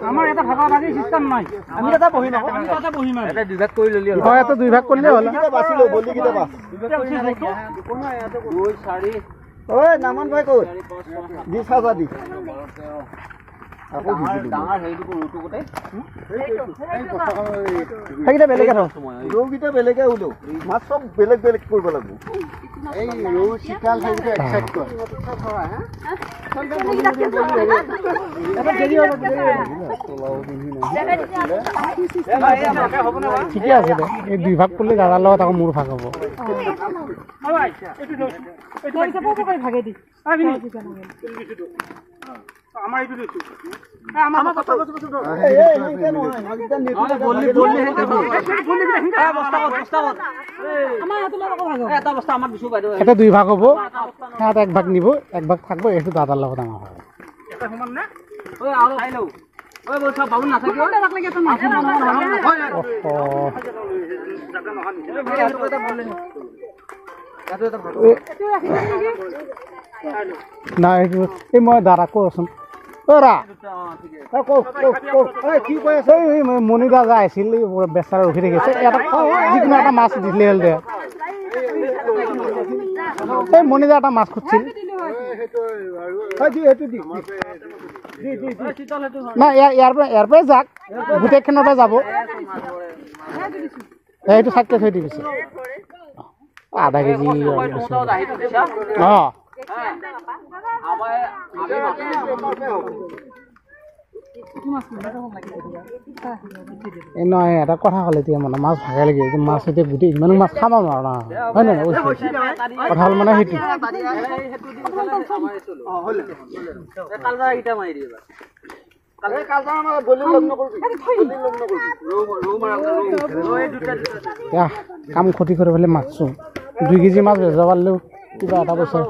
আমাৰ এটা ভাগা ভাগি সিস্টেম নাই আমি এটা বহি না আমি এটা বহি মাৰ এটা দুই ভাগ কৰি ললি হয় এটা দুই ভাগ কৰিলে হ'ল কিটা বাছিলো বলি কিটা বাছ কোন ইয়াতে 2 4 ওই নামান ভাই কই 20000 দি ডাঙৰ হেইটো ৰুটো কোটে সেইটা বেলেগ আছে ৰুগিটা বেলেগে উলো মাছ সব বেলেগ বেলেগ কৰিব লাগিব এই ৰু চিকাল হেইটো এক্সেপ্ট কৰ ঠিকে আছে দে এই দুই ভাগ কৰিলে দাদাৰ লগত আকৌ মোৰ ভাগ হ'ব ভাগে দি আমাৰ এইটো দিছো আমাৰ কথা এই কেন নহয় বলি বস্তা আমাৰ এটো লগত ভাগ হ'ব এটা বস্তা আমাৰ দিছো বাইদেউ এটা দুই ভাগ হ'ব এটা এক ভাগ নিব এক ভাগ থাকব এটো দাদাৰ লগত আমাৰ হ'ব এটা সমান না ওই আৰু খাই লও ওই বল সব বাবু না থাকে ওটা রাখলে কি তো মাছ জায়গা নহয় এটো কথা বললেন এটো এটা ভাগ না এই মই দাদা কৰচোন ওৰা কি কৈ আছে মনিদা যা আছিল বেচাৰা ৰখি থাকিছে এটা যিকোনো এটা মাছ দিলে হ'ল দে এই মনিদা এটা মাছ খুঁজছিল না ইয়াৰ পৰা যাক গোটেইখনৰ পৰা যাব এইটো চাইডকে থৈ দিছে আধা কেজি নহয় এটা কথা ক'লে এতিয়া মানে মাছ ভাগে লাগে মাছ এতিয়া গোটেই ইমান মাছ খাব নোৱাৰো না হয় নহয় কথা হ'ল মানে সেইটো কাম ক্ষতি কৰি পেলাই মাছছো 2 কেজি মাছ বেচা পাৰলেও কিবা এটা পইচা